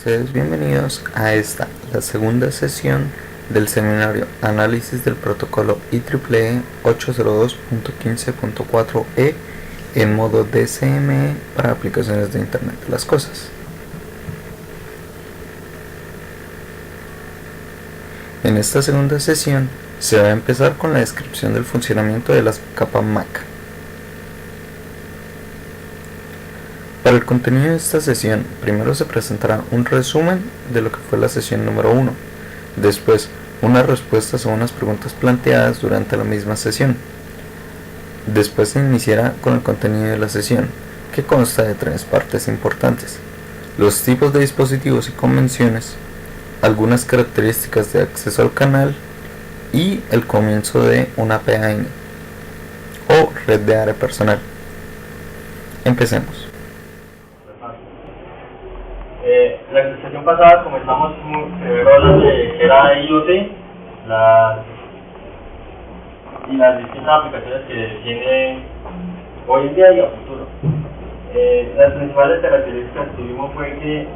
ustedes bienvenidos a la segunda sesión del seminario Análisis del protocolo IEEE 802.15.4e en modo DCME para aplicaciones de Internet de las Cosas. En esta segunda sesión se va a empezar con la descripción del funcionamiento de la capa MAC. Para el contenido de esta sesión, primero se presentará un resumen de lo que fue la sesión número 1, después unas respuestas a unas preguntas planteadas durante la misma sesión. Después se iniciará con el contenido de la sesión, que consta de 3 partes importantes: los tipos de dispositivos y convenciones, algunas características de acceso al canal y el comienzo de una PAN o red de área personal. Empecemos. La sesión pasada comenzamos primero hablando de qué era IoT y las distintas aplicaciones que tiene hoy en día y a futuro. Las principales características que tuvimos fue que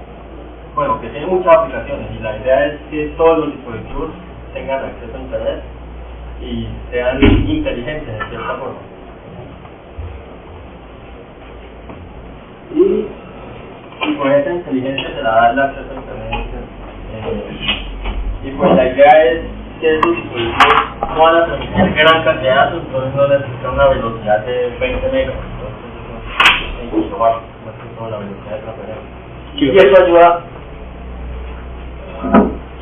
tiene muchas aplicaciones y la idea es que todos los dispositivos tengan acceso a Internet y sean inteligentes de cierta forma. Y con esta inteligencia se la da el acceso a Internet. Y pues la idea es que esos dispositivos no van a transmitir gran cantidad de datos, entonces no necesitan una velocidad de 20 megas, entonces eso es kilobytes, más que todo la velocidad de transferencia. Y eso ayuda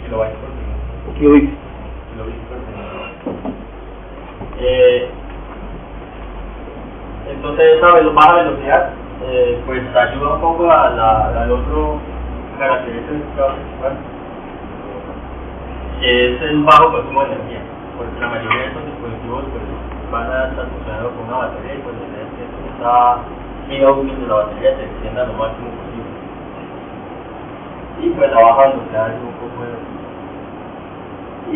kilobytes por segundo. Kilobits por segundo. Entonces esa baja velocidad pues ayuda un poco a la otro característica principal, que es el bajo consumo de energía, porque la mayoría de estos dispositivos pues van a estar funcionando con una batería y pues la idea es que esta vida útil de la batería se extienda lo máximo posible. Y pues la baja velocidad es un poco de...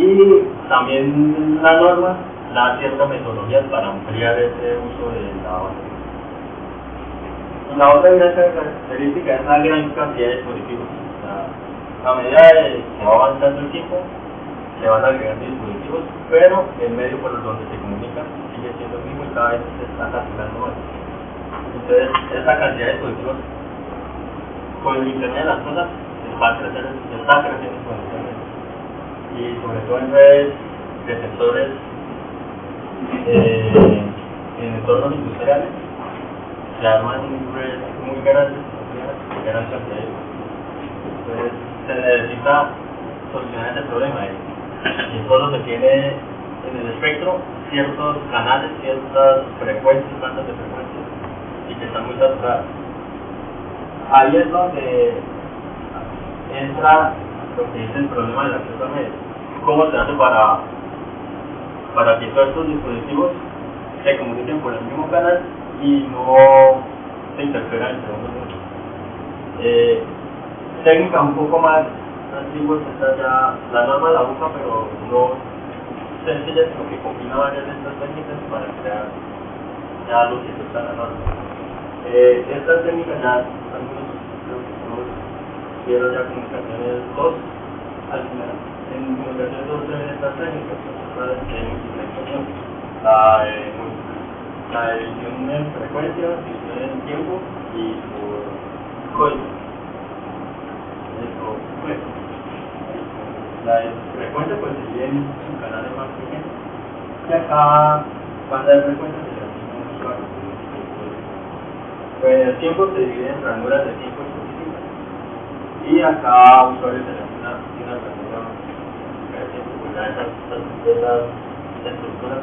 Y también la norma da ciertas metodologías para ampliar ese uso de la batería. La otra gran característica es la gran cantidad de dispositivos. A medida que va avanzando el tiempo, se van agregando dispositivos, pero el medio por donde se comunica sigue siendo el mismo y cada vez se está saturando más. Entonces, esta cantidad de dispositivos con el Internet de las Cosas está creciendo exponencialmente. Y sobre todo en redes de sensores en entornos industriales, se arman redes muy grandes, gran cantidad de ellos. Entonces se necesita solucionar ese problema y solo se tiene en el espectro ciertos canales, ciertas frecuencias, bandas de frecuencias y que están muy saturadas. Ahí es donde entra lo que es el problema del acceso a medios. ¿Cómo se hace para que todos estos dispositivos se comuniquen por el mismo canal y no se interfieran entre uno y otro? Técnicas un poco más antiguas, esta ya la norma la usa, pero no sencilla, sino que combina varias de estas técnicas para crear ya lo que está en la norma. Estas técnicas ya, algunos creo que todos vieron ya comunicaciones 2, al final en comunicaciones 2 se ven estas técnicas, otras de multiplexación, la de división en frecuencia, división en tiempo y por código. La frecuencia pues se divide en subcanales más pequeños y acá banda de frecuencia se le asigna un usuario. Pues el tiempo se divide en ranguras de tiempo específicas y acá usuario se le asigna una ranura de tiempo, pues ya esas estructuras.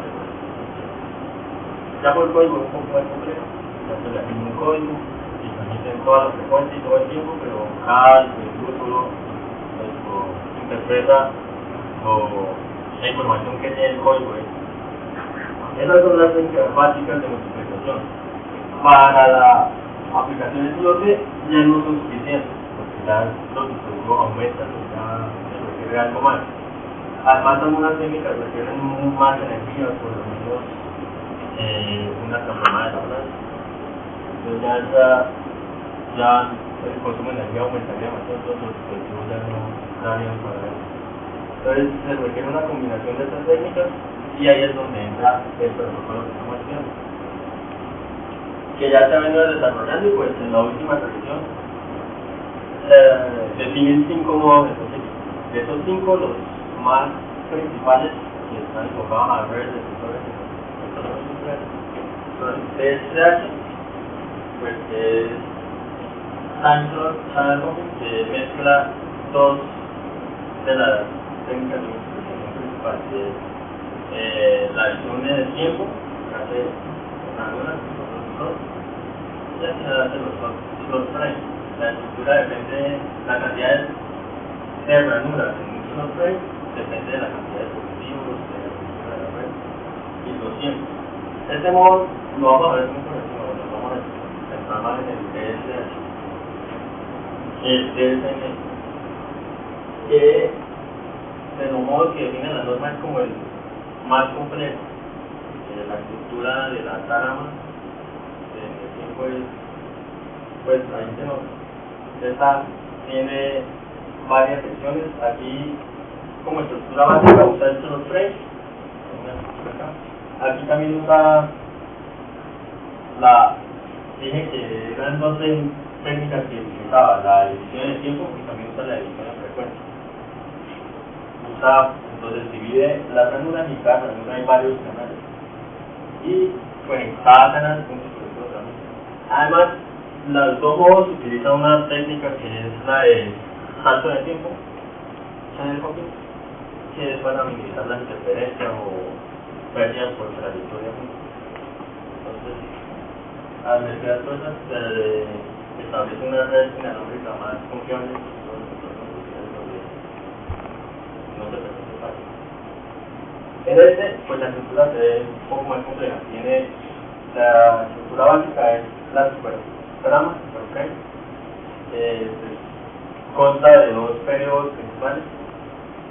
Ya por código es un poco más complejo, ya se le asigna un código y transmiten toda la frecuencia y todo el tiempo, pero cada dispositivo solo interpreta la información que tiene el código. Esas son las técnicas básicas de multiplicación. Para las aplicaciones IoT ya no son suficientes, porque ya los dispositivos aumentan y ya se requiere algo más. Además, algunas técnicas requieren más energía, por lo menos una transformada de la planta. Entonces ya el consumo de energía aumentaría demasiado, entonces los dispositivos ya no darían para eso. Entonces se requiere una combinación de estas técnicas y ahí es donde entra el protocolo que estamos haciendo, que ya se ha venido desarrollando y pues en la última revisión definen 5 modos de proceso. De esos 5, los más principales que están enfocados a redes de sensores son el TSH, pues que es Channel Hopping, que mezcla dos de las técnicas de multiplicación principales, que es la visión de tiempo, que hace ranuras, y al final hace los slot frames. La estructura depende, la cantidad de ranuras en un slot frame depende de la cantidad de dispositivos, de la estructura de la red y los tiempos. Este modo lo vamos a ver muy por encima, lo vamos a centrar más en el TSH. El TSN, que de los modos que definen la norma es como el más complejo. La estructura de la trama de tiempo es, pues ahí se nota. Esta tiene varias secciones. Aquí, como estructura básica, usa el slot frame. Aquí también usa dije que eran dos técnicas que utilizaba, la edición de tiempo y también usa la edición de frecuencia. Entonces divide las ranuras y cada ranura hay varios canales. Y pues en cada canal un dispositivo también. Además, los dos modos utilizan una técnica que es la de salto de tiempo, channel hopping, que es para minimizar la interferencia o pérdidas por trayectoria. Entonces, al mezclar cosas, se establece una red inalámbrica más confiable, donde no se presenta fácil. En pues la estructura se ve un poco más compleja. Tiene la estructura básica, es la supertrama, superframe, consta de dos periodos principales,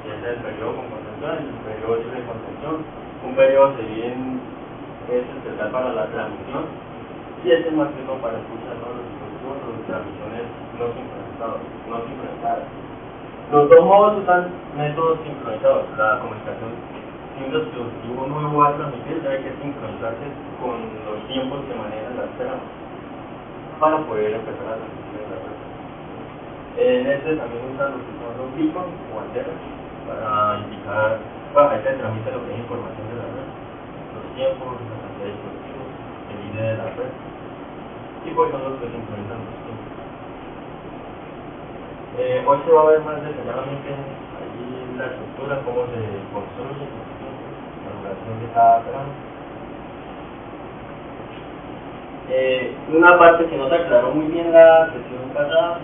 que es el periodo con contención y el periodo libre de contención. Un periodo se divide es especial para la transmisión y es el más que todo para escuchar los dispositivos o transmisiones no sincronizadas. Los dos modos usan métodos sincronizados. La comunicación, si un dispositivo nuevo va a transmitir, debe que sincronizarse con los tiempos que manejan las tramas para poder empezar a transmitir en la red. En este también usan lo que son los beacons o antenas para indicar, ahí se transmite lo que es información de la red, los tiempos, la cantidad de dispositivos, el ID de la red, y pues son los que sincronizan los tiempos. Hoy se va a ver más detalladamente allí la estructura, cómo se construye la duración de cada trama. Una parte que no se aclaró muy bien la sesión pasada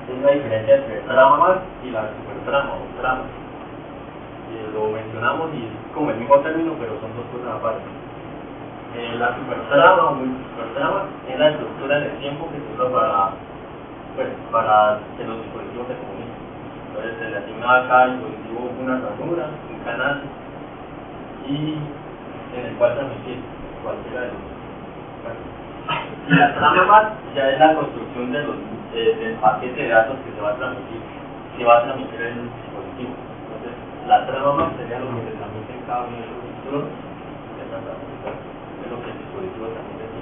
es la diferencia entre trama más y la supertrama o trama. Lo mencionamos y es como el mismo término, pero son dos cosas aparte. La supertrama o multisupertrama es la estructura en el tiempo que se usa para que los dispositivos se comuniquen. Entonces se le asigna a cada dispositivo una ranura, un canal, y en el cual transmitir cualquiera de los. Y la trama más ya es la construcción del paquete de datos que se va a transmitir el dispositivo. Entonces la trama más sería lo que se transmite en cada uno de los dispositivos, es lo que el dispositivo transmite aquí.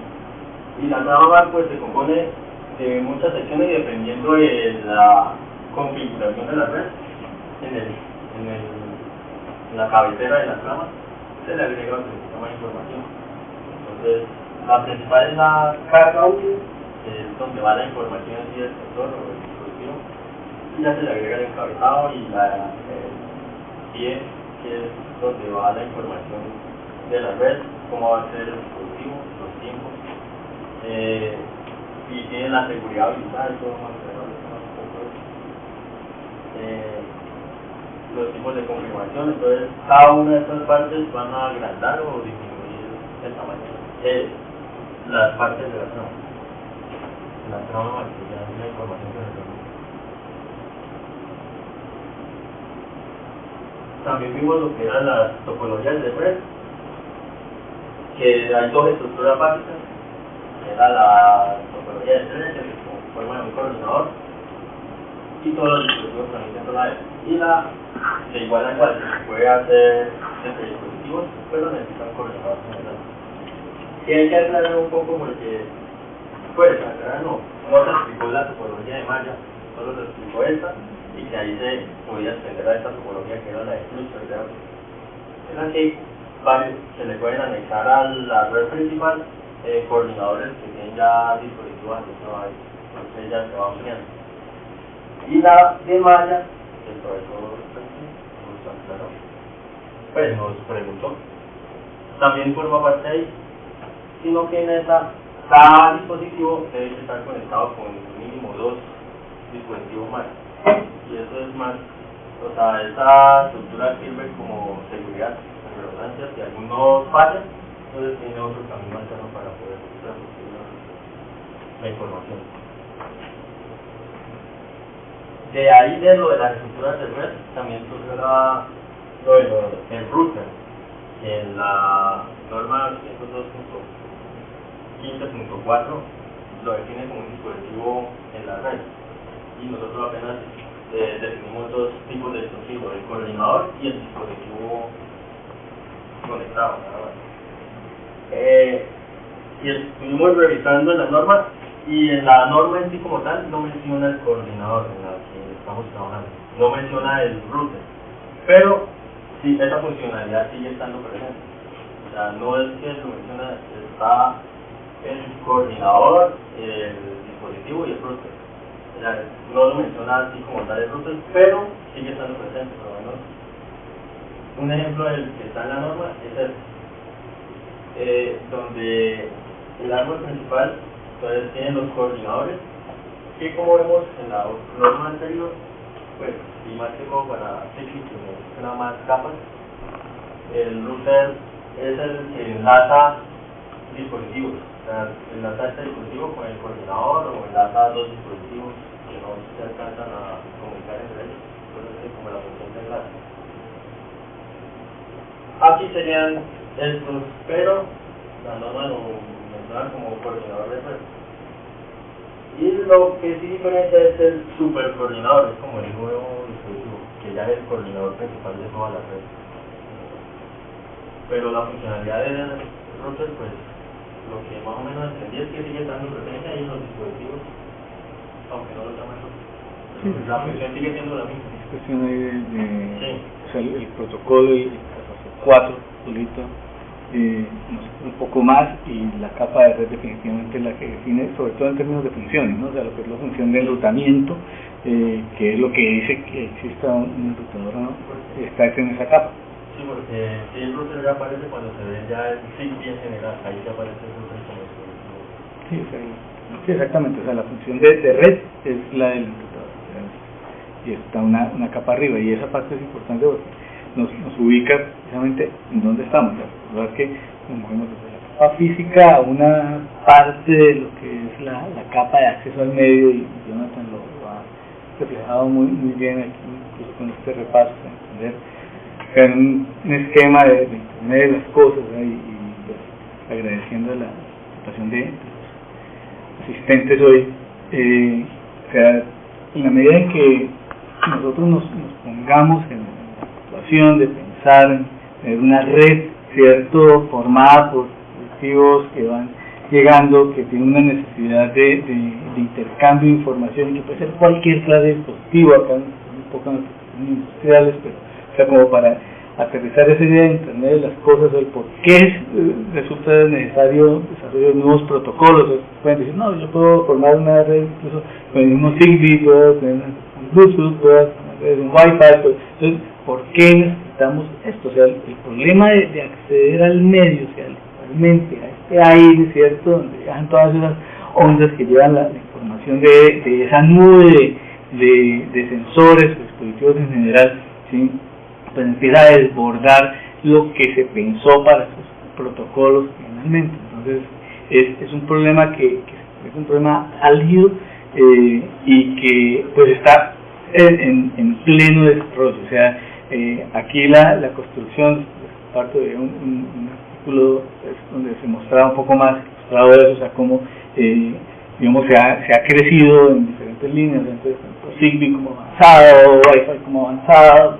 Y la trama más pues se compone de muchas secciones y dependiendo de la configuración de la red en la cabecera de la trama se le agrega o se necesita más información. Entonces la principal es la carga útil, que es donde va la información así del sensor o del dispositivo, y ya se le agrega el encabezado y el pie, que es donde va la información de la red, cómo va a ser el dispositivo, los tiempos, y tiene la seguridad habilitada, todo más los tipos de configuración. Entonces cada una de estas partes van a agrandar o disminuir el tamaño, las partes de la trama. La trama ya es la información que se transmite. También vimos lo que eran las topologías de red, que hay dos estructuras básicas. Era la topología de red, forma de un coordinador y todos los dispositivos transmiten toda la y de igual a igual se puede hacer entre dispositivos, pero necesita un coordinador general. Y hay que aclarar un poco porque, pues, aclarar no se explicó la topología de malla, solo se explicó esta, y que ahí se podía extender a esta topología que era la de cluster de audio. Es así, se le pueden anexar a la red principal coordinadores que tienen ya dispositivos asociados ahí, entonces ya se va ampliando. Y la de malla, que el profesor pues nos preguntó, también forma parte de ahí, sino que en cada dispositivo debe estar conectado con mínimo 2 dispositivos más, y eso es más, o sea, esa estructura sirve como seguridad, en redundancia, si alguno falla, entonces tiene otro camino alterno para poder transmitir la información. De ahí, de lo de las estructuras de red, también surgió el router, que en la norma 102.15.4 lo define como un dispositivo en la red, y nosotros apenas definimos 2 tipos de dispositivos, el coordinador y el dispositivo conectado, nada más. Y estuvimos revisando en la norma, y en la norma en sí como tal no menciona el coordinador en la que estamos trabajando, no menciona el router, pero sí, esa funcionalidad sigue estando presente. O sea, no es que lo menciona, está el coordinador, el dispositivo y el router. O sea, no lo menciona así como tal el router, pero sigue estando presente, por lo menos. Un ejemplo del que está en la norma es donde el árbol principal entonces tiene los coordinadores, que como vemos en la norma anterior, pues, y más que todo para Citrix, que necesita más capas, el router es el que enlaza dispositivos, o sea, enlaza este dispositivo con el coordinador o enlaza 2 dispositivos que no se alcanzan a comunicar entre ellos, entonces es como la función de enlace. Aquí serían estos, pero la norma lo menciona como coordinador de red. Y lo que sí diferencia es el supercoordinador, es como el nuevo dispositivo, que ya es el coordinador principal de toda la red. Pero la funcionalidad del router, pues, lo que más o menos entendí es que sigue dando presencia ahí en los dispositivos, aunque no lo llaman router. Sí, la función sigue siendo la misma. Es cuestión ahí sí. O sea, el protocolo, el 4, solito, un poco más, y la capa de red definitivamente es la que define, sobre todo en términos de funciones, ¿no? O sea, lo que es la función de enrutamiento, que es lo que dice que exista un enrutador o no, está en esa capa. Sí, porque si el router ya aparece cuando se ve ya el Zigbee en general, ahí ya aparece el router como dispositivo. Sí, o sea, sí, exactamente, o sea, la función de red es la del enrutador, y está una capa arriba, y esa parte es importante porque nos ubica precisamente en dónde estamos. La verdad es que nos movemos desde la capa física a una parte de lo que es la capa de acceso al medio, y Jonathan lo ha reflejado muy bien aquí, incluso con este repaso, para entender en un esquema de Internet de las cosas, ¿no? y pues, agradeciendo la participación de los asistentes hoy, o sea, en la medida en que nosotros nos pongamos en de pensar en tener una red, cierto, formada por dispositivos que van llegando, que tienen una necesidad de intercambio de información, que puede ser cualquier clase de dispositivo, acá un poco industriales, pero o sea, como para aterrizar esa idea de Internet de las cosas, el por qué resulta necesario desarrollar nuevos protocolos. Pueden decir, no, yo puedo formar una red incluso con el mismo Zigbee, puedo tener un Bluetooth, puedo tener un Wi-Fi, pues, entonces, ¿por qué necesitamos esto? O sea, el problema de acceder al medio, o sea, realmente a este aire, ¿cierto?, donde viajan todas esas ondas que llevan la información de esa nube de sensores, dispositivos en general, ¿sí?, pues empieza a desbordar lo que se pensó para esos protocolos finalmente. Entonces, es un problema que es un problema álgido, y que pues está en pleno desarrollo. O sea, aquí la construcción, parte de un artículo, pues, donde se mostraba un poco más, mostraba eso, o sea, cómo digamos, se ha crecido en diferentes líneas, entonces Zigbee como avanzado, Wi-Fi como avanzado,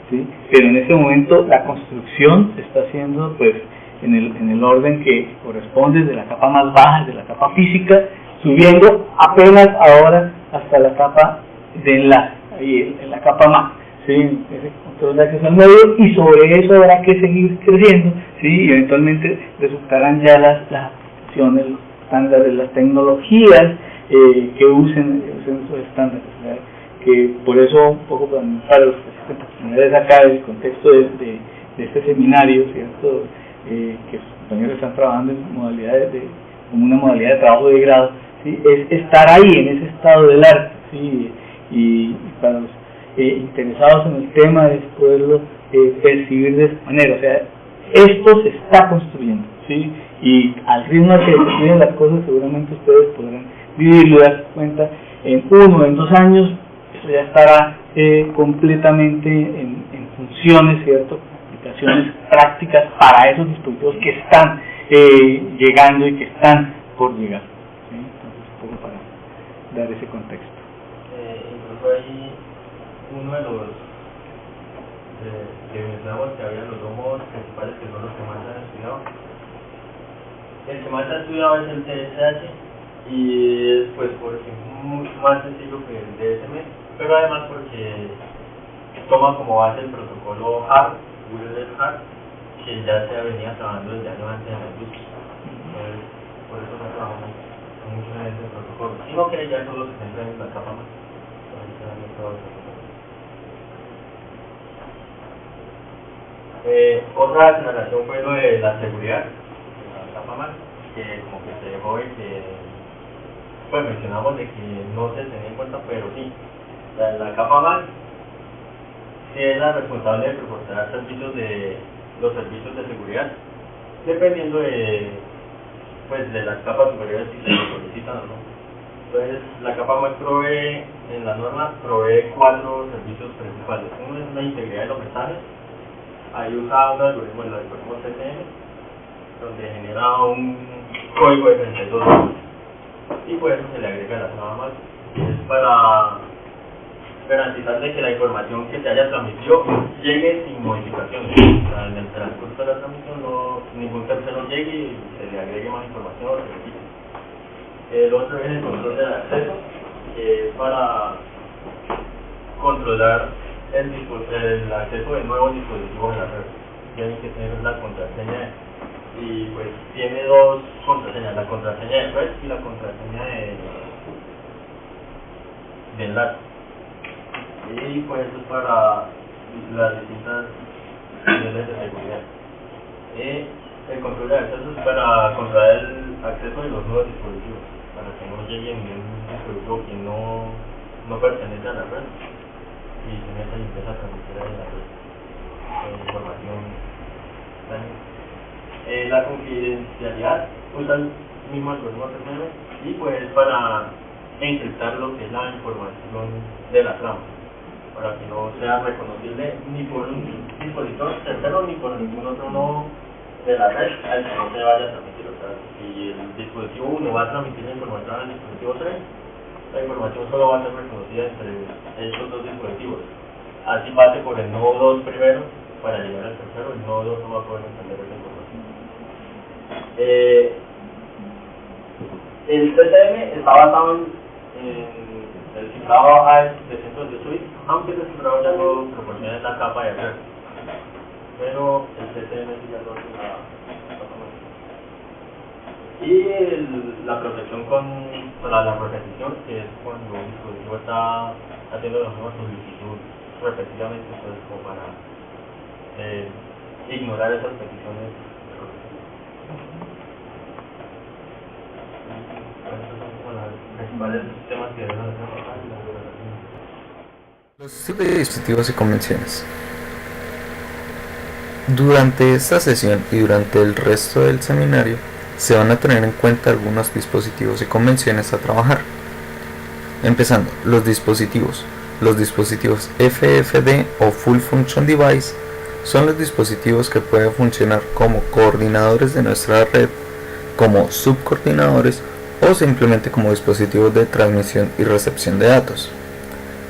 ¿sí? Pero en este momento la construcción se está haciendo pues en el orden que corresponde, de la capa más baja, de la capa física, subiendo apenas ahora hasta la capa de enlace, ahí en la capa MAC, ¿sí? Ese control de acceso al medio, y sobre eso habrá que seguir creciendo, ¿sí? Y eventualmente resultarán ya las aplicaciones, los estándares, las tecnologías que usen esos estándares, ¿verdad? Que por eso, un poco para los que se tener acá el contexto de este seminario, ¿cierto? Que sus compañeros están trabajando en modalidades como una modalidad de trabajo de grado, ¿sí? Es estar ahí en ese estado del arte, ¿sí? Y para los interesados en el tema es poderlo percibir de esa manera. O sea, esto se está construyendo, ¿sí? Y al ritmo que se construyen las cosas, seguramente ustedes podrán vivirlo y darse cuenta en 1 o en 2 años, eso ya estará completamente en funciones, ¿cierto? Aplicaciones prácticas para esos dispositivos que están llegando y que están por llegar, ¿sí? Entonces, un poco para dar ese contexto. Incluso hay uno de los que mencionamos que había los 2 modos principales que son los que más se han estudiado. El que más se ha estudiado es el TSH y es pues porque es mucho más sencillo que el DSM, pero además porque toma como base el protocolo HART, que ya se venía trabajando desde años antes de la industria. Entonces, por eso se trabaja mucho en ese protocolo. Sino que ya solo se centra en la capa más. Otra aclaración fue lo de la seguridad de la capa más, que como que se dejó de que, pues mencionamos de que no se tenía en cuenta, pero sí, la capa más sí es la responsable de proporcionar los servicios de seguridad, dependiendo de las capas superiores si se lo solicitan o no. Entonces, la capa más provee, en la norma, provee 4 servicios principales. Uno es la integridad de los mensajes. Ahí usa un algoritmo, el algoritmo CTM, donde genera un código de 32 números. Y por eso se le agrega la capa más. Es para garantizar de que la información que se haya transmitido llegue sin modificaciones. O sea, en el transcurso de la transmisión ningún tercero llegue y se le agregue más información o se le quite. El otro es el control del acceso, que es para controlar el acceso de nuevos dispositivos en la red. Tienen que tener la contraseña y pues tiene 2 contraseñas, la contraseña de red y la contraseña de enlace. Y pues eso es para las distintas niveles de seguridad. El control de acceso es para controlar el acceso de los nuevos dispositivos, para que no llegue ningún dispositivo que no pertenece a la red y se meta y empieza a transmitir en la red información. La confidencialidad usa el mismo algoritmo CTM y pues para encriptar lo que es la información de la trama, para que no sea reconocible ni por un dispositivo tercero ni por ningún otro nodo de la red al que no se vaya a transmitir. O sea, si el dispositivo 1 va a transmitir la información al dispositivo 3, la información solo va a ser reconocida entre estos 2 dispositivos. Así pase por el nodo 2 primero para llegar al tercero, el nodo 2 no va a poder entender esa información. El CTM está basado en el cifrado AES de centros de Swift, aunque el cifrado ya no proporciona esa capa de red, pero el CTM sí ya lo hace la capa más. Y la protección para la repetición, que es cuando un dispositivo está haciendo la misma solicitud repetidamente, entonces como para ignorar esas peticiones. Los tipos de dispositivos y convenciones. Durante esta sesión y durante el resto del seminario se van a tener en cuenta algunos dispositivos y convenciones a trabajar. Empezando, los dispositivos. Los dispositivos FFD o Full Function Device son los dispositivos que pueden funcionar como coordinadores de nuestra red, como subcoordinadores o simplemente como dispositivos de transmisión y recepción de datos.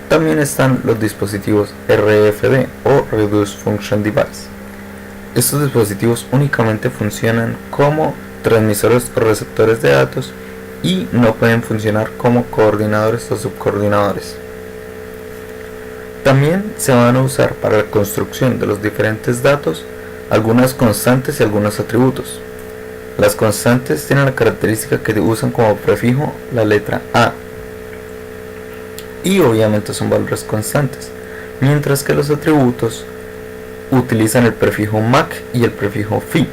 También están los dispositivos RFD o Reduced Function Device. Estos dispositivos únicamente funcionan como transmisores o receptores de datos y no pueden funcionar como coordinadores o subcoordinadores. También se van a usar para la construcción de los diferentes datos algunas constantes y algunos atributos. Las constantes tienen la característica que usan como prefijo la letra A y obviamente son valores constantes, mientras que los atributos utilizan el prefijo mac y el prefijo phi.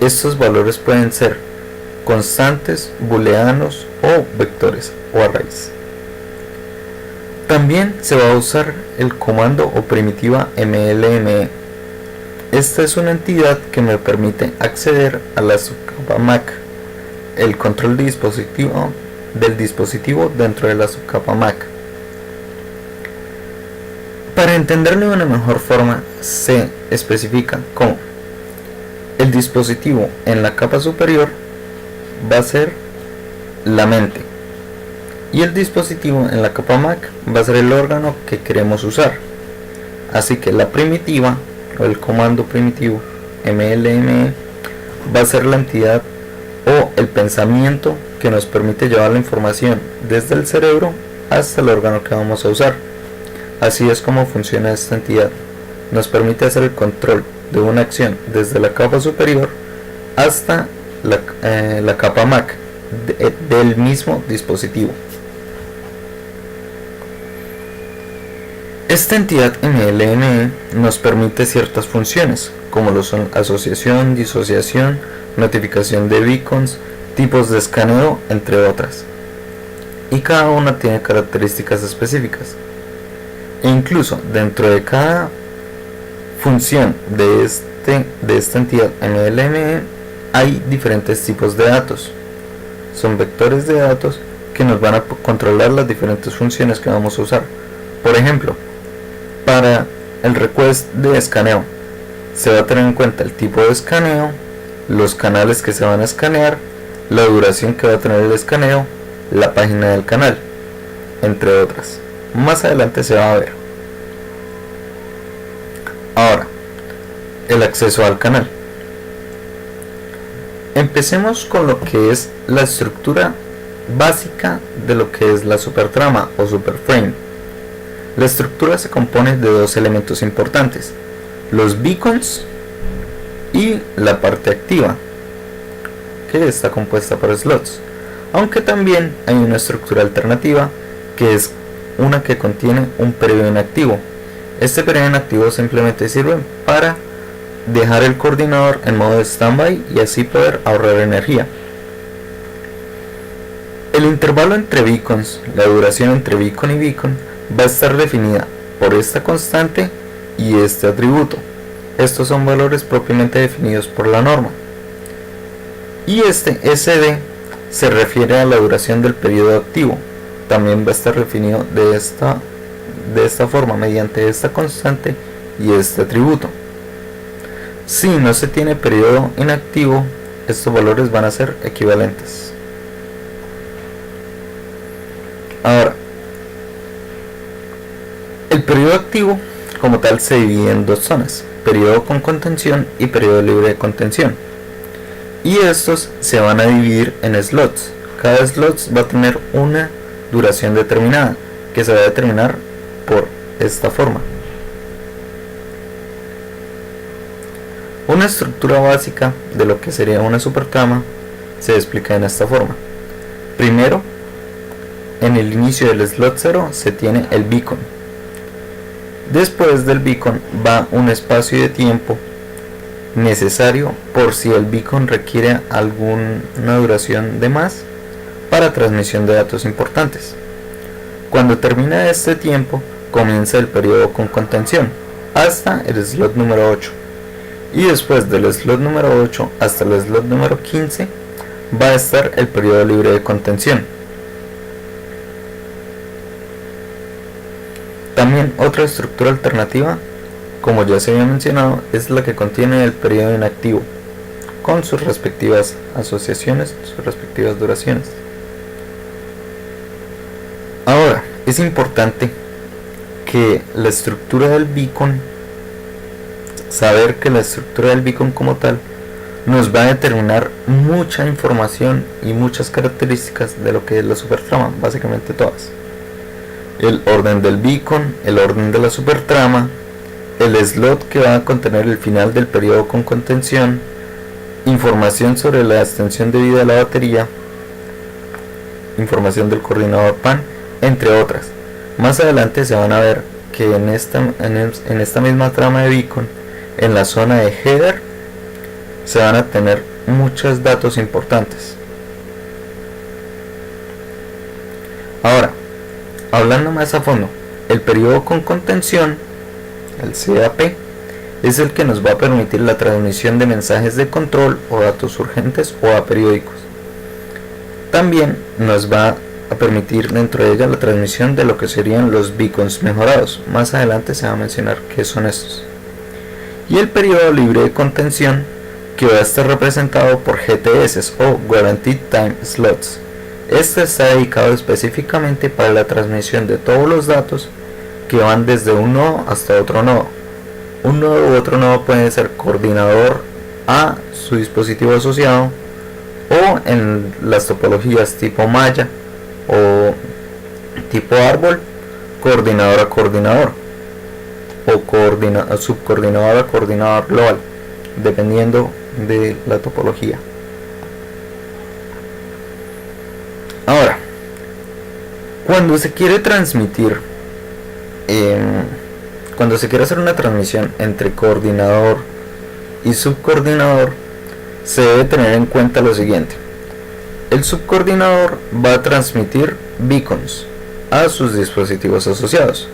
Estos valores pueden ser constantes, booleanos o vectores o arrays. También se va a usar el comando o primitiva mlme. Esta es una entidad que me permite acceder a la subcapa MAC, el control del dispositivo dentro de la subcapa MAC. Para entenderlo de una mejor forma, se especifica como el dispositivo en la capa superior va a ser la mente y el dispositivo en la capa MAC va a ser el órgano que queremos usar. Así que la primitiva o el comando primitivo mlme va a ser la entidad o el pensamiento que nos permite llevar la información desde el cerebro hasta el órgano que vamos a usar. Así es como funciona esta entidad. Nos permite hacer el control de una acción desde la capa superior hasta la capa MAC del mismo dispositivo. Esta entidad mlme nos permite ciertas funciones, como lo son asociación, disociación, notificación de beacons, tipos de escaneo, entre otras. Y cada una tiene características específicas. E incluso dentro de cada función de esta entidad mlme hay diferentes tipos de datos. Son vectores de datos que nos van a controlar las diferentes funciones que vamos a usar. Por ejemplo, para el request de escaneo se va a tener en cuenta el tipo de escaneo, los canales que se van a escanear, la duración que va a tener el escaneo, la página del canal, entre otras. Más adelante se va a ver. Ahora, el acceso al canal. Empecemos con lo que es la estructura básica de lo que es la supertrama o superframe. La estructura se compone de dos elementos importantes: los beacons y la parte activa, que está compuesta por slots, aunque también hay una estructura alternativa que es una que contiene un periodo inactivo. Este periodo inactivo simplemente sirve para dejar el coordinador en modo standby y así poder ahorrar energía. El intervalo entre beacons, la duración entre beacon y beacon, va a estar definida por esta constante y este atributo. Estos son valores propiamente definidos por la norma. Y este SD se refiere a la duración del periodo activo. También va a estar definido de esta forma mediante esta constante y este atributo. Si no se tiene periodo inactivo, estos valores van a ser equivalentes. Ahora, el periodo activo como tal se divide en dos zonas: periodo con contención y periodo libre de contención. Y estos se van a dividir en slots. Cada slot va a tener una duración determinada que se va a determinar por esta forma. Una estructura básica de lo que sería una supertrama se explica en esta forma. Primero, en el inicio del slot 0 se tiene el beacon. Después del beacon va un espacio de tiempo necesario por si el beacon requiere alguna duración de más para transmisión de datos importantes. Cuando termina este tiempo, comienza el periodo con contención hasta el slot número 8. Y después del slot número 8 hasta el slot número 15 va a estar el periodo libre de contención. También otra estructura alternativa, como ya se había mencionado, es la que contiene el periodo inactivo, con sus respectivas asociaciones, sus respectivas duraciones. Ahora, es importante que la estructura del beacon, saber que la estructura del beacon como tal, nos va a determinar mucha información y muchas características de lo que es la supertrama, básicamente todas. El orden del beacon, el orden de la supertrama, el slot que va a contener el final del periodo con contención, información sobre la extensión de vida de la batería, información del coordinador PAN, entre otras. Más adelante se van a ver que en esta misma trama de beacon, en la zona de header, se van a tener muchos datos importantes. Ahora, hablando más a fondo, el periodo con contención, el CAP, es el que nos va a permitir la transmisión de mensajes de control o datos urgentes o aperiódicos. También nos va a permitir dentro de ella la transmisión de lo que serían los beacons mejorados. Más adelante se va a mencionar qué son estos. Y el periodo libre de contención, que va a estar representado por GTS o Guaranteed Time Slots. Este está dedicado específicamente para la transmisión de todos los datos que van desde un nodo hasta otro nodo. Un nodo u otro nodo puede ser coordinador a su dispositivo asociado, o en las topologías tipo malla o tipo árbol, coordinador a coordinador o subcoordinador a coordinador global, dependiendo de la topología. Ahora, cuando se quiere transmitir, cuando se quiere hacer una transmisión entre coordinador y subcoordinador, se debe tener en cuenta lo siguiente. El subcoordinador va a transmitir beacons a sus dispositivos asociados.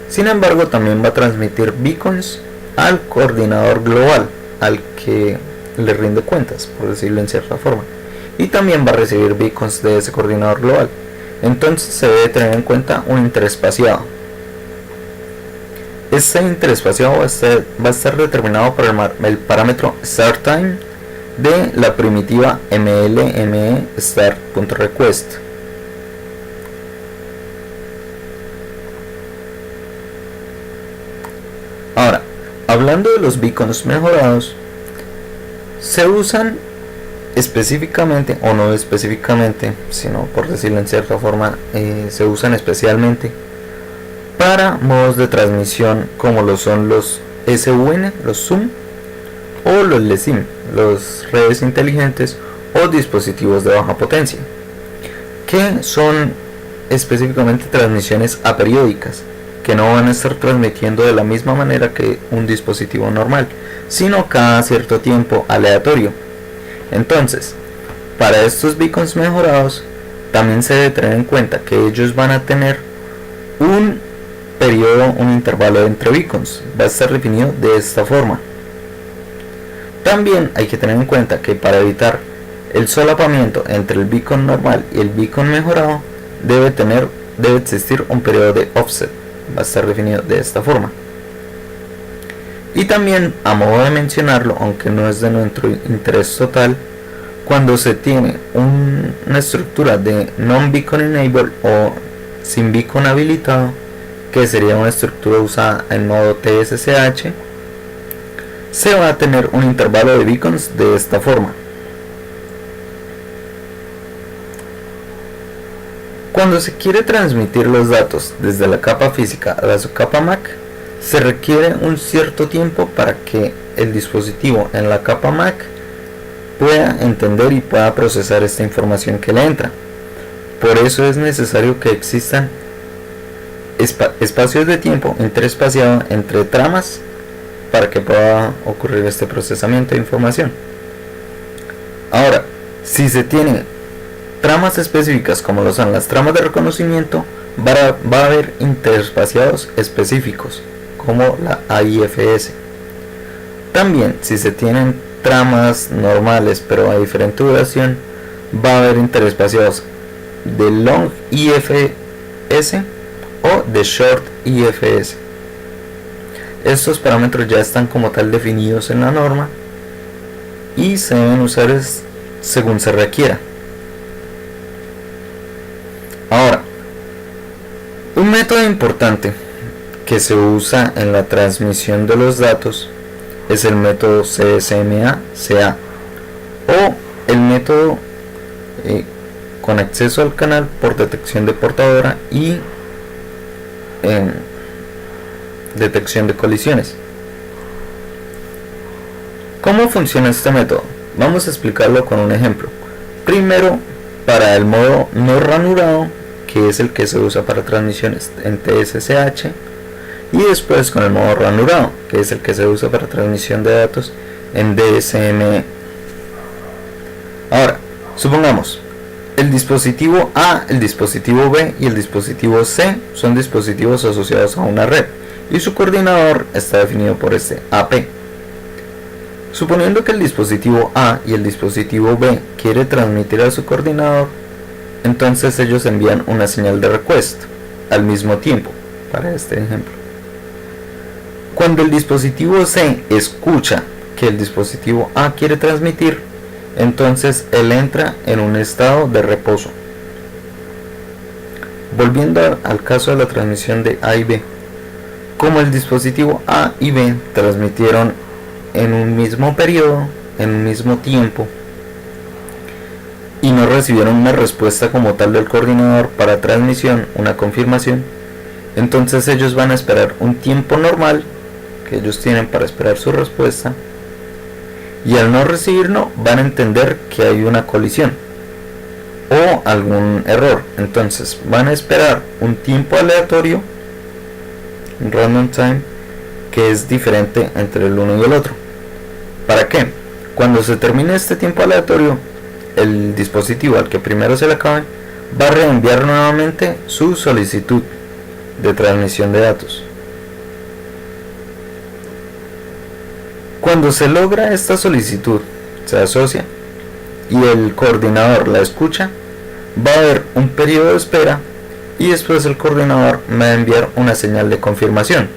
Sin embargo, también va a transmitir beacons al coordinador global, al que le rinde cuentas, por decirlo en cierta forma. Y también va a recibir beacons de ese coordinador global. Entonces se debe tener en cuenta un interespaciado. Este interespaciado va a estar determinado por el parámetro startTime de la primitiva mlme start.request. Ahora, hablando de los beacons mejorados, se usan específicamente, o no específicamente, sino por decirlo en cierta forma, se usan especialmente para modos de transmisión como lo son los SUN, los Zoom, o los LESIM, los redes inteligentes o dispositivos de baja potencia, que son específicamente transmisiones aperiódicas, que no van a estar transmitiendo de la misma manera que un dispositivo normal, sino cada cierto tiempo aleatorio. Entonces, para estos beacons mejorados, también se debe tener en cuenta que ellos van a tener un periodo, un intervalo entre beacons, va a estar definido de esta forma. También hay que tener en cuenta que para evitar el solapamiento entre el beacon normal y el beacon mejorado, debe existir un periodo de offset, va a estar definido de esta forma. Y también, a modo de mencionarlo, aunque no es de nuestro interés total, cuando se tiene una estructura de non-beacon enable o sin beacon habilitado, que sería una estructura usada en modo TSCH, se va a tener un intervalo de beacons de esta forma. Cuando se quiere transmitir los datos desde la capa física a la subcapa MAC, se requiere un cierto tiempo para que el dispositivo en la capa MAC pueda entender y pueda procesar esta información que le entra. Por eso es necesario que existan espacios de tiempo interespaciados entre tramas para que pueda ocurrir este procesamiento de información. Ahora, si se tienen tramas específicas como lo son las tramas de reconocimiento, va a haber interespaciados específicos como la AIFS. También, si se tienen tramas normales pero a diferente duración, va a haber interespaciados de long IFS o de short IFS. Estos parámetros ya están como tal definidos en la norma y se deben usar según se requiera. Ahora, un método importante que se usa en la transmisión de los datos es el método CSMA-CA o el método con acceso al canal por detección de portadora y detección de colisiones. ¿Cómo funciona este método? Vamos a explicarlo con un ejemplo. Primero, para el modo no ranurado, que es el que se usa para transmisiones en TSCH, y después con el modo ranurado, que es el que se usa para transmisión de datos en DSME. Ahora, supongamos, el dispositivo A, el dispositivo B y el dispositivo C son dispositivos asociados a una red, y su coordinador está definido por este AP. Suponiendo que el dispositivo A y el dispositivo B quiere transmitir a su coordinador, entonces ellos envían una señal de request al mismo tiempo, para este ejemplo. Cuando el dispositivo C escucha que el dispositivo A quiere transmitir, entonces él entra en un estado de reposo. Volviendo al caso de la transmisión de A y B, como el dispositivo A y B transmitieron en un mismo periodo, en un mismo tiempo, y no recibieron una respuesta como tal del coordinador para transmisión, una confirmación, entonces ellos van a esperar un tiempo normal que ellos tienen para esperar su respuesta, y al no recibirlo van a entender que hay una colisión o algún error. Entonces van a esperar un tiempo aleatorio, un random time, que es diferente entre el uno y el otro. ¿Para qué? Cuando se termine este tiempo aleatorio, el dispositivo al que primero se le acabe va a reenviar nuevamente su solicitud de transmisión de datos. Cuando se logra esta solicitud, se asocia y el coordinador la escucha, va a haber un periodo de espera y después el coordinador va a enviar una señal de confirmación.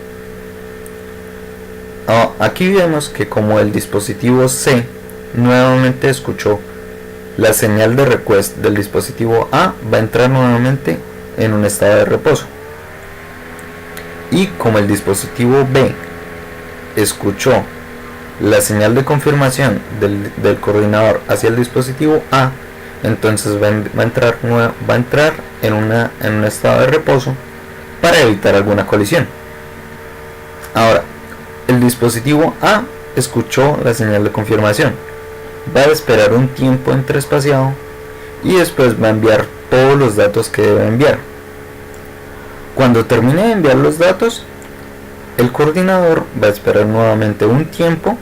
Aquí vemos que como el dispositivo C nuevamente escuchó la señal de request del dispositivo A, va a entrar nuevamente en un estado de reposo. Y como el dispositivo B escuchó la señal de confirmación del coordinador hacia el dispositivo A, entonces va a entrar en un estado de reposo para evitar alguna colisión. Ahora, el dispositivo A escuchó la señal de confirmación, va a esperar un tiempo entre espaciado y después va a enviar todos los datos que debe enviar. Cuando termine de enviar los datos, el coordinador va a esperar nuevamente un tiempo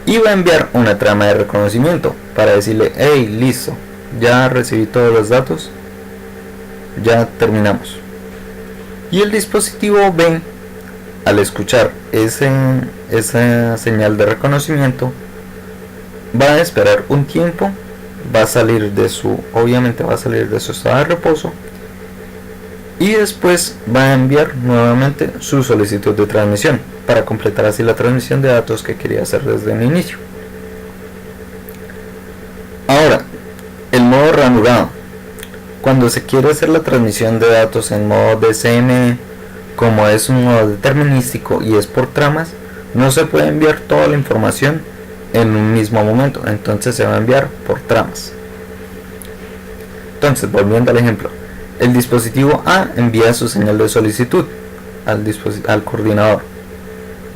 y va a enviar una trama de reconocimiento para decirle: hey, listo, ya recibí todos los datos, ya terminamos. Y el dispositivo B, al escuchar esa señal de reconocimiento, va a esperar un tiempo, obviamente va a salir de su estado de reposo y después va a enviar nuevamente su solicitud de transmisión para completar así la transmisión de datos que quería hacer desde el inicio. Ahora, el modo ranurado. Cuando se quiere hacer la transmisión de datos en modo DSME, como es un modo determinístico y es por tramas, no se puede enviar toda la información en un mismo momento, entonces se va a enviar por tramas. Entonces, volviendo al ejemplo, el dispositivo A envía su señal de solicitud al coordinador.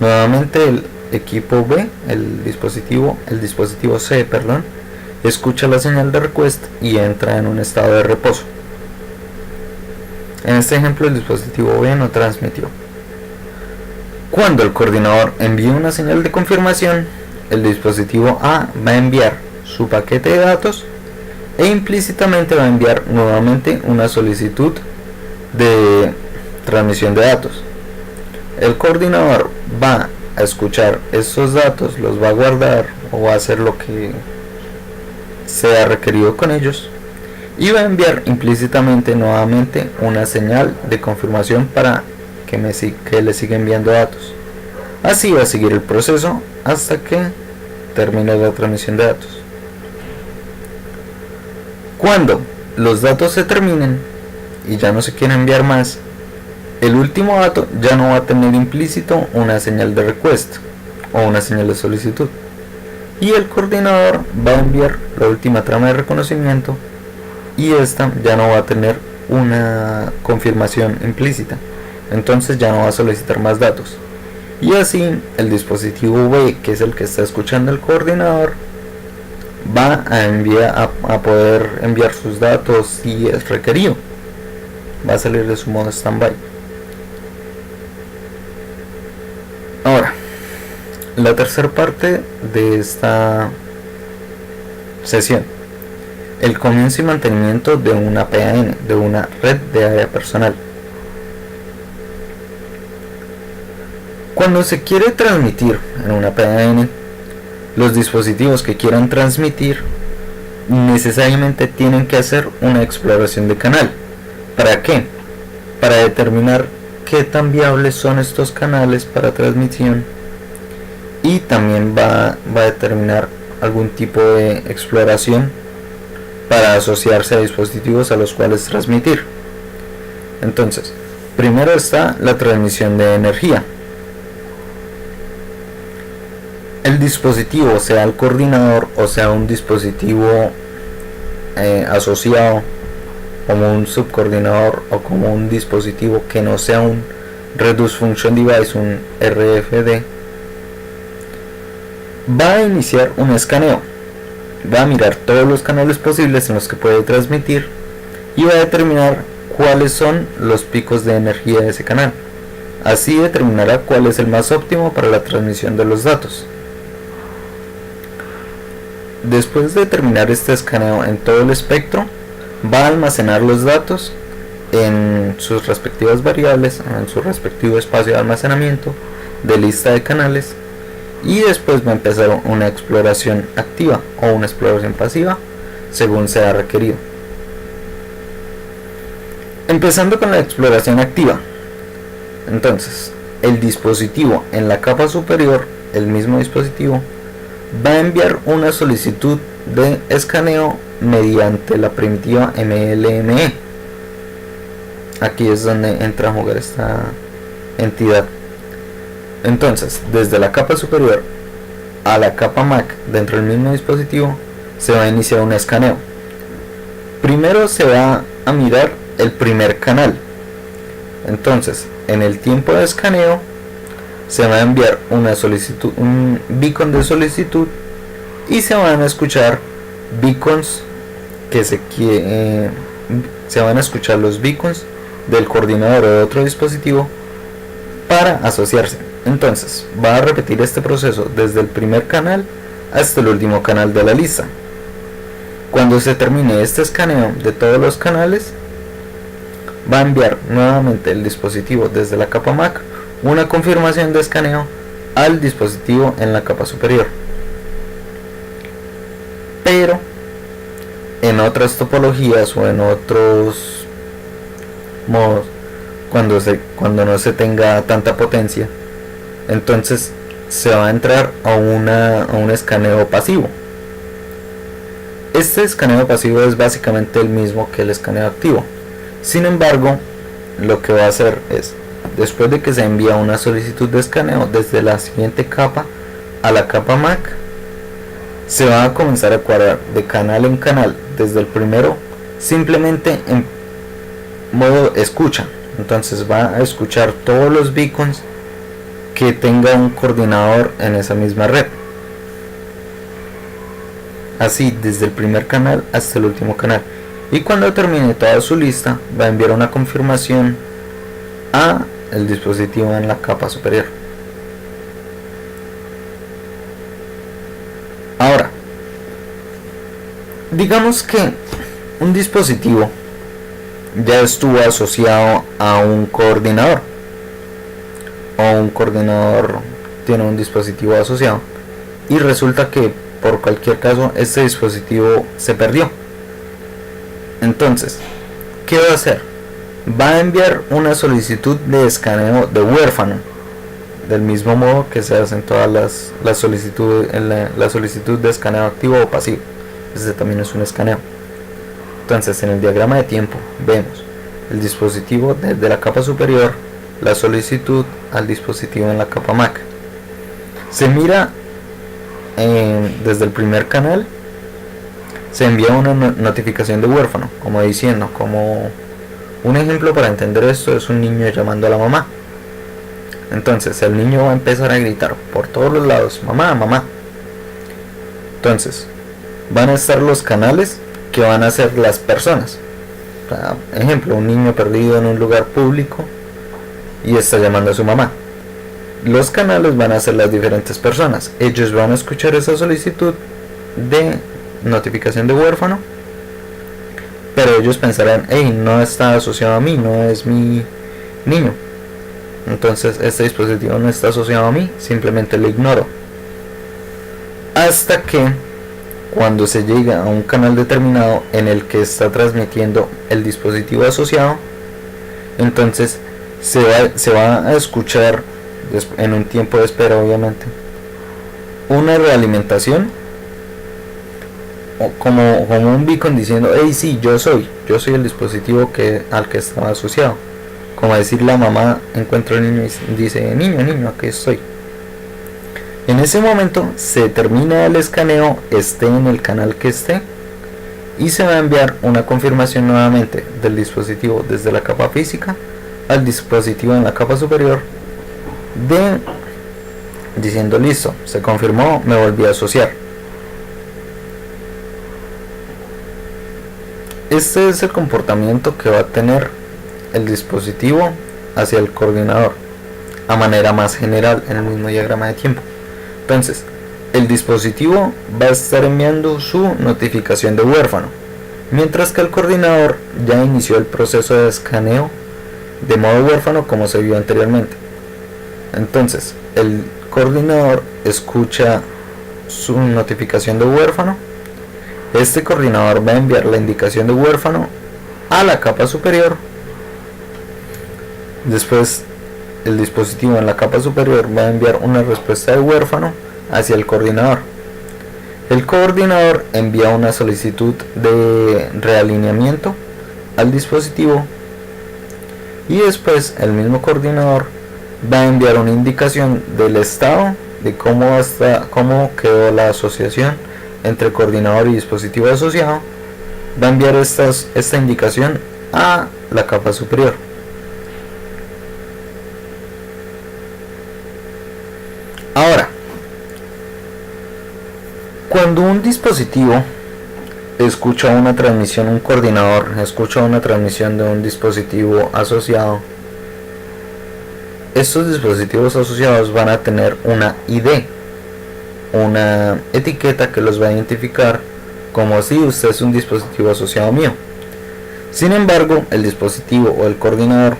Nuevamente el equipo B, el dispositivo C, escucha la señal de request y entra en un estado de reposo. En este ejemplo, el dispositivo B no transmitió. Cuando el coordinador envía una señal de confirmación, el dispositivo A va a enviar su paquete de datos e implícitamente va a enviar nuevamente una solicitud de transmisión de datos. El coordinador va a escuchar estos datos, los va a guardar o va a hacer lo que sea requerido con ellos y va a enviar implícitamente nuevamente una señal de confirmación para que le siga enviando datos. Así va a seguir el proceso hasta que termine la transmisión de datos. Cuando los datos se terminen y ya no se quiere enviar más, el último dato ya no va a tener implícito una señal de request o una señal de solicitud, y el coordinador va a enviar la última trama de reconocimiento, y esta ya no va a tener una confirmación implícita, entonces ya no va a solicitar más datos. Y así el dispositivo B, que es el que está escuchando el coordinador, va a poder enviar sus datos si es requerido. Va a salir de su modo standby. Ahora, la tercera parte de esta sesión: el comienzo y mantenimiento de una PAN, de una red de área personal. Cuando se quiere transmitir en una PAN, los dispositivos que quieran transmitir necesariamente tienen que hacer una exploración de canal. ¿Para qué? Para determinar qué tan viables son estos canales para transmisión, y también va a determinar algún tipo de exploración para asociarse a dispositivos a los cuales transmitir. Entonces, primero está la transmisión de energía. El dispositivo, sea el coordinador o sea un dispositivo asociado como un subcoordinador o como un dispositivo que no sea un Reduced Function Device, un RFD, va a iniciar un escaneo. Va a mirar todos los canales posibles en los que puede transmitir y va a determinar cuáles son los picos de energía de ese canal. Así determinará cuál es el más óptimo para la transmisión de los datos. Después de terminar este escaneo en todo el espectro, va a almacenar los datos en sus respectivas variables, en su respectivo espacio de almacenamiento de lista de canales, y después va a empezar una exploración activa o una exploración pasiva según sea requerido. Empezando con la exploración activa. Entonces, el dispositivo en la capa superior, el mismo dispositivo, va a enviar una solicitud de escaneo mediante la primitiva MLME. Aquí es donde entra a jugar esta entidad. Entonces, desde la capa superior a la capa MAC dentro del mismo dispositivo se va a iniciar un escaneo. Primero se va a mirar el primer canal. Entonces, en el tiempo de escaneo se va a enviar una solicitud, un beacon de solicitud, y se van a escuchar beacons se van a escuchar los beacons del coordinador o de otro dispositivo para asociarse. Entonces va a repetir este proceso desde el primer canal hasta el último canal de la lista. Cuando se termine este escaneo de todos los canales, va a enviar nuevamente el dispositivo desde la capa MAC una confirmación de escaneo al dispositivo en la capa superior. Pero en otras topologías o en otros modos, cuando no se tenga tanta potencia, entonces se va a entrar a un escaneo pasivo. Este escaneo pasivo es básicamente el mismo que el escaneo activo. Sin embargo, lo que va a hacer es, después de que se envía una solicitud de escaneo desde la siguiente capa a la capa MAC, se va a comenzar a cuadrar de canal en canal desde el primero, simplemente en modo escucha. Entonces va a escuchar todos los beacons que tenga un coordinador en esa misma red, así desde el primer canal hasta el último canal, y cuando termine toda su lista va a enviar una confirmación a el dispositivo en la capa superior. Ahora, digamos que un dispositivo ya estuvo asociado a un coordinador, o un coordinador tiene un dispositivo asociado, y resulta que por cualquier caso este dispositivo se perdió. Entonces, ¿qué va a hacer? Va a enviar una solicitud de escaneo de huérfano del mismo modo que se hacen todas las solicitudes, la solicitud de escaneo activo o pasivo. Este también es un escaneo. Entonces, en el diagrama de tiempo vemos el dispositivo desde la capa superior, la solicitud al dispositivo en la capa MAC. Se mira desde el primer canal, se envía una notificación de huérfano, como diciendo, como un ejemplo para entender esto es un niño llamando a la mamá. Entonces el niño va a empezar a gritar por todos los lados, mamá, mamá. Entonces van a estar los canales que van a ser las personas. Por ejemplo, un niño perdido en un lugar público y está llamando a su mamá. Los canales van a ser las diferentes personas. Ellos van a escuchar esa solicitud de notificación de huérfano, pero ellos pensarán, hey, no está asociado a mí, no es mi niño, entonces este dispositivo no está asociado a mí, simplemente lo ignoro. Hasta que cuando se llega a un canal determinado en el que está transmitiendo el dispositivo asociado, entonces se va a escuchar en un tiempo de espera, obviamente, una realimentación como un beacon diciendo, hey, sí, yo soy el dispositivo al que estaba asociado. Como decir, la mamá encuentra al niño y dice, niño, aquí estoy. En ese momento se termina el escaneo, esté en el canal que esté, y se va a enviar una confirmación nuevamente del dispositivo desde la capa física al dispositivo en la capa superior, diciendo, listo, se confirmó, me volví a asociar. Este es el comportamiento que va a tener el dispositivo hacia el coordinador a manera más general en el mismo diagrama de tiempo. Entonces, el dispositivo va a estar enviando su notificación de huérfano, mientras que el coordinador ya inició el proceso de escaneo de modo huérfano como se vio anteriormente. Entonces, el coordinador escucha su notificación de huérfano. Este coordinador va a enviar la indicación de huérfano a la capa superior. Después el dispositivo en la capa superior va a enviar una respuesta de huérfano hacia el coordinador. El coordinador envía una solicitud de realineamiento al dispositivo y después el mismo coordinador va a enviar una indicación del estado de cómo quedó la asociación entre coordinador y dispositivo asociado. Va a enviar esta indicación a la capa superior. Ahora, cuando un dispositivo escucha una transmisión, un coordinador escucha una transmisión de un dispositivo asociado, estos dispositivos asociados van a tener una ID, una etiqueta que los va a identificar como si usted es un dispositivo asociado mío. Sin embargo, el dispositivo o el coordinador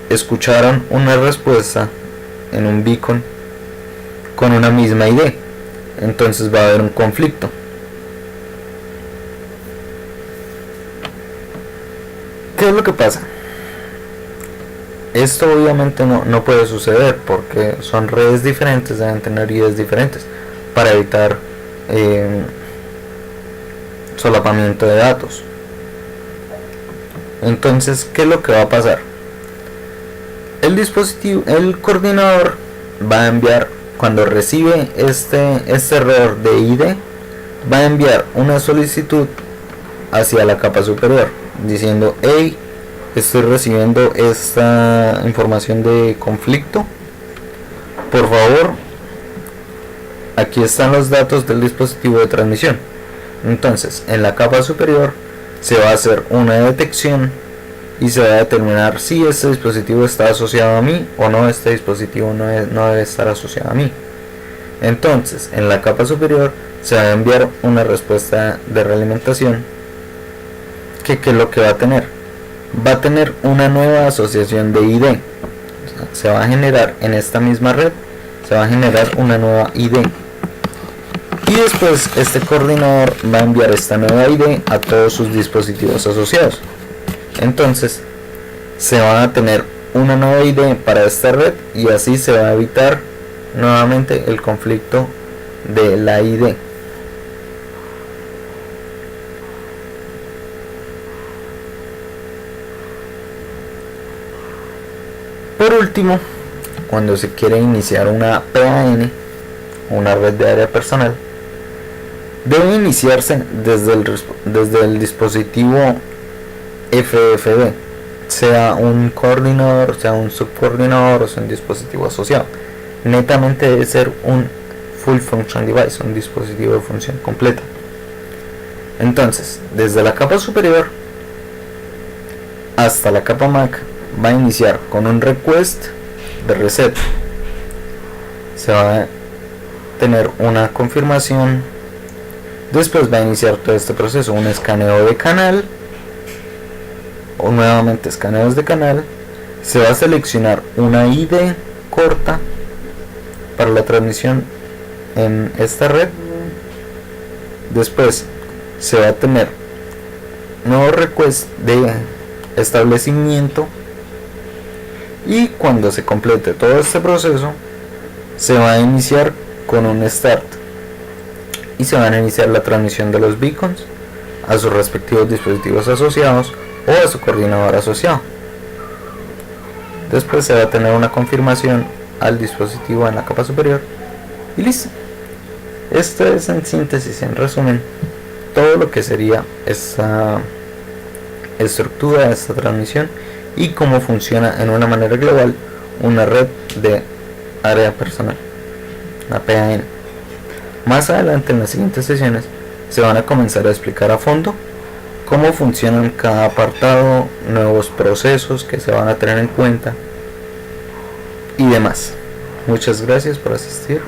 escucharon una respuesta en un beacon con una misma ID, entonces va a haber un conflicto. ¿Qué es lo que pasa? Esto obviamente no puede suceder porque son redes diferentes, deben tener IDs diferentes para evitar solapamiento de datos. Entonces, ¿qué es lo que va a pasar? El coordinador va a enviar, cuando recibe este error de ID, va a enviar una solicitud hacia la capa superior diciendo, hey, estoy recibiendo esta información de conflicto, por favor, aquí están los datos del dispositivo de transmisión. Entonces, en la capa superior se va a hacer una detección y se va a determinar si este dispositivo está asociado a mí o no, este dispositivo no debe estar asociado a mí. Entonces, en la capa superior se va a enviar una respuesta de realimentación. ¿Qué es lo que va a tener? Va a tener una nueva asociación de ID. O sea, se va a generar en esta misma red, se va a generar una nueva ID. Y después este coordinador va a enviar esta nueva ID a todos sus dispositivos asociados. Entonces se va a tener una nueva ID para esta red y así se va a evitar nuevamente el conflicto de la ID. Por último, cuando se quiere iniciar una PAN, una red de área personal, debe iniciarse desde el dispositivo FFD, sea un coordinador, sea un subcoordinador o sea un dispositivo asociado. Netamente debe ser un full function device, un dispositivo de función completa. Entonces, desde la capa superior hasta la capa MAC va a iniciar con un request de reset. Se va a tener una confirmación. Después va a iniciar todo este proceso, un escaneo de canal o nuevamente escaneos de canal. Se va a seleccionar una ID corta para la transmisión en esta red. Después se va a tener nuevo request de establecimiento, y cuando se complete todo este proceso se va a iniciar con un start y se van a iniciar la transmisión de los beacons a sus respectivos dispositivos asociados o a su coordinador asociado. Después se va a tener una confirmación al dispositivo en la capa superior y listo. Esto es en síntesis, en resumen, todo lo que sería esta estructura, esta transmisión y cómo funciona en una manera global una red de área personal, una PAN. Más adelante en las siguientes sesiones se van a comenzar a explicar a fondo cómo funcionan cada apartado, nuevos procesos que se van a tener en cuenta y demás. Muchas gracias por asistir.